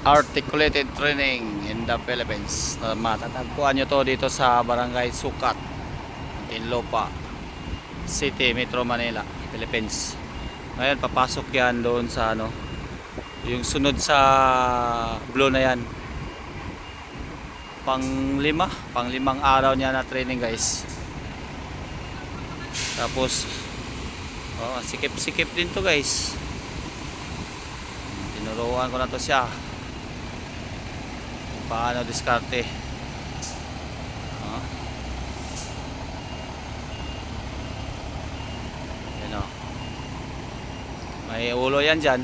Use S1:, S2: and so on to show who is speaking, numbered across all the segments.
S1: articulated training in the Philippines. Matatagpuan nyo to dito sa Barangay Sukat, Tinlopa City, Metro Manila, Philippines. Ngayon papasok yan doon sa ano, yung sunod sa blue na yan. Panglimang araw niya na training, guys. Tapos sikip-sikip din to, guys. Tinuruan ko na to siya kung paano diskarte. Yan o, may ulo yan dyan.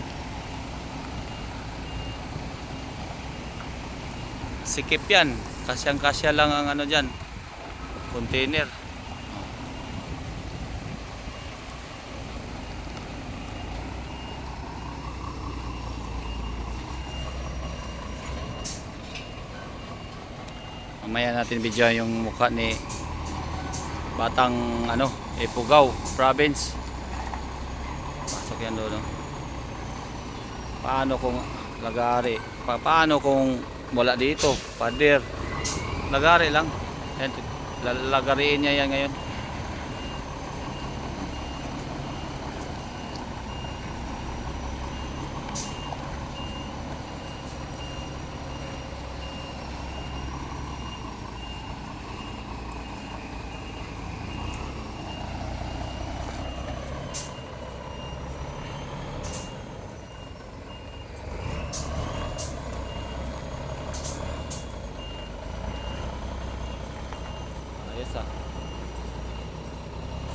S1: Sikip yan, kasyang kasya lang ang ano dyan, container. Mamaya natin video yung mukha ni Batang Ifugao Province. Pasok yan doon, no? Paano kung lagari? Paano kung mula dito, pader? Lagari lang. Lalagariin niya yan ngayon.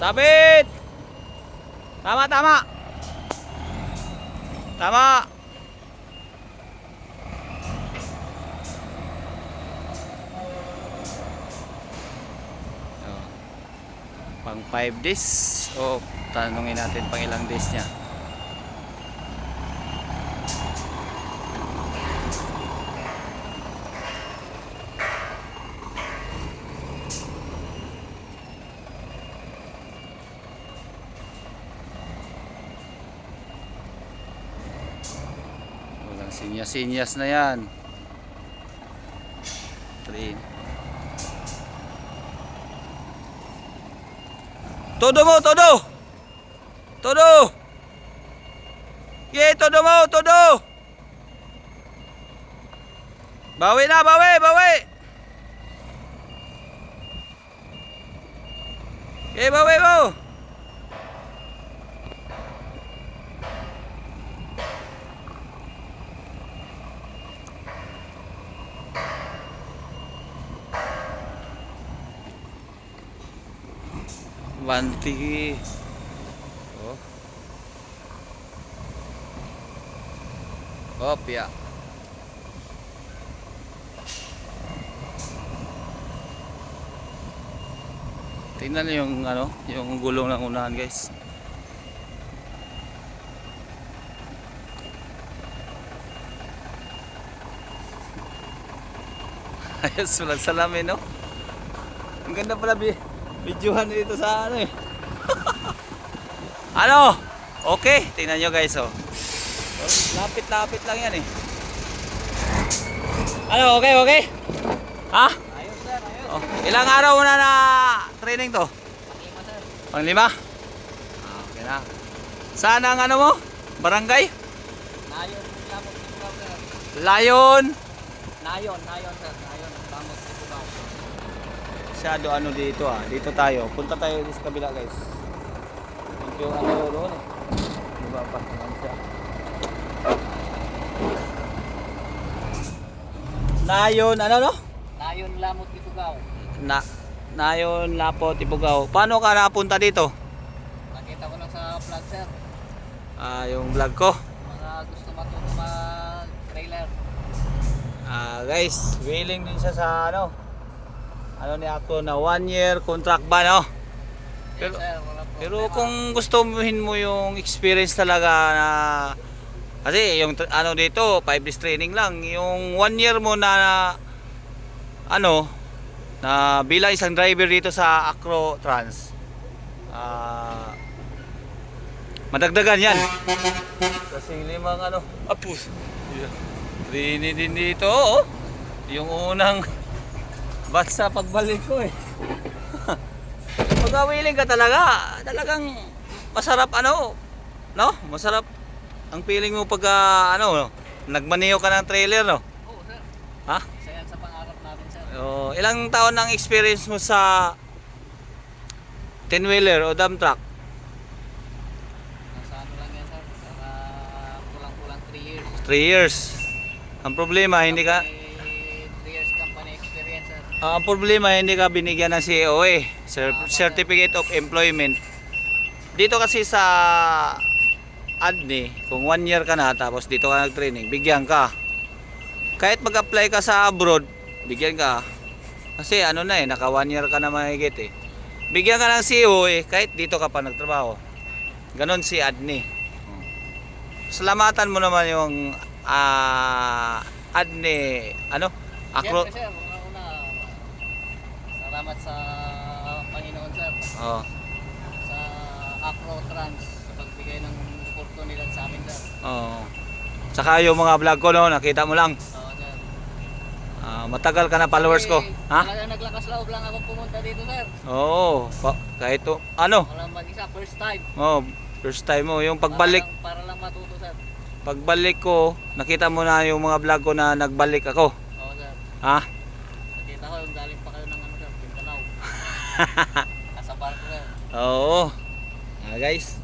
S1: Sabit! Tama, tama! Tama! Pang 5 days o tanungin natin pang ilang days niya. Sinyas na yan. Todo mo, todo! Todo! Todo mo, todo! Bawi na, bawi, bawi! Bawi mo! Banti. Ya. Tingnan niyo yung gulong ng unahan, guys. Ayos, walang salamin, no? Ang ganda pala videohan dito sa okay, tingnan nyo, guys, lapit-lapit lang yan, okay, okay? Ha?
S2: Ayos, sir, ayos.
S1: Ilang araw na training to?
S2: Pang-5, sir.
S1: Pang-5? Okay na. Saan ang mo? Barangay?
S2: Nayon, Lamot, Ifugao, sir.
S1: Layon?
S2: Nayon, sir. Nayon, Lamot, Ifugao.
S1: Masyado dito, dito tayo. Punta tayo sa kabila, guys. Medyo doon, diba pa? Nayon,
S2: Nayon, Lamot, Ifugao.
S1: Nayon, Lapot, Ifugao. Paano ka napunta dito?
S2: Nakita ko lang sa vlog, sir.
S1: Yung vlog ko.
S2: Mga gusto matuto mag-trailer.
S1: Guys, willing din siya sa ni ako na 1 year contract ba, no?
S2: Yes, sir, wala problema.
S1: Pero kung gustuhin mo yung experience talaga na kasi yung dito 5 days training lang, yung 1 year mo na na bilang isang driver dito sa Acro Trans, madagdagan yan kasi limang apus Rini din dito, oh. Yung unang batch sa pagbalik ko eh. Pag willing ka talaga, talagang masarap ano, no? Masarap ang feeling mo pag ano, nagmaneho ka ng trailer, no?
S2: Oo, sir.
S1: Ha?
S2: Isa yan sa pangarap natin, sir.
S1: Oh, ilang taon ng experience mo sa 10-wheeler o dump truck?
S2: Nasa ano lang yan, sir. Para kulang-kulang 3 years.
S1: 3 years. Ang problema, hindi ka
S2: 3 years company experience, sir.
S1: ang problema hindi ka binigyan ng COA, Certificate of Employment. Dito kasi sa ADNI, kung 1 year ka na tapos dito ka nag-training, bigyan ka. Kahit mag-apply ka sa abroad, bigyan ka. Kasi ano na naka 1 year ka na mahigit eh. Bigyan ka ng COA kahit dito ka pa nagtrabaho. Ganon si ADNI. Salamatan mo naman yung ADNI, ano? Acro.
S2: Siyempre, sir, una-una, salamat sa Panginoon, sir.
S1: Oh.
S2: Sa Acro Trans, sa pagbigay ng oportunidad sa amin, sir.
S1: Oh. Saka yung mga vlog ko no, nakita mo lang.
S2: Oo, sir.
S1: Matagal ka na followers ko. Ha?
S2: Talagang naglakas loob lang akong pumunta dito, sir.
S1: Oo. Kahit to, ano?
S2: Walang mag-isa, first time.
S1: Oh, first time mo yung pagbalik.
S2: Para lang matuto, sir.
S1: Pagbalik ko, nakita mo na yung mga vlog ko na nagbalik ako.
S2: Oo, sir.
S1: Ha?
S2: Nakita ko yung galing pa kayo ng ano, sir, Mindanao. Nasa barko, sir.
S1: Oo. Guys.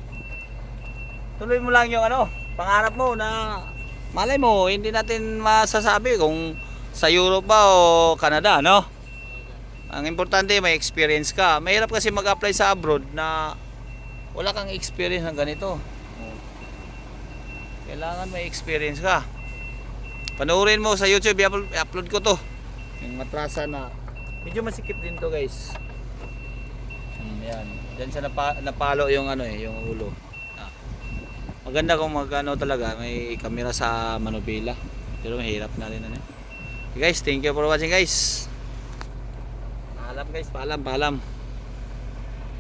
S1: Tuloy mo lang yung ano, pangarap mo na malay mo, hindi natin masasabi kung sa Europe ba o Canada, no? Ang importante may experience ka. Mahirap kasi mag-apply sa abroad na wala kang experience ng ganito. Kailangan may experience ka. Panoorin mo sa YouTube, i-upload ko to. Yung matrasa na medyo masikip din to, guys. Yan. Diyan siya napalo yung ano yung ulo. Maganda kung magano talaga, may camera sa manubela. Pero mahirap na rin ano. Okay guys, thank you for watching guys. Paalam guys, paalam.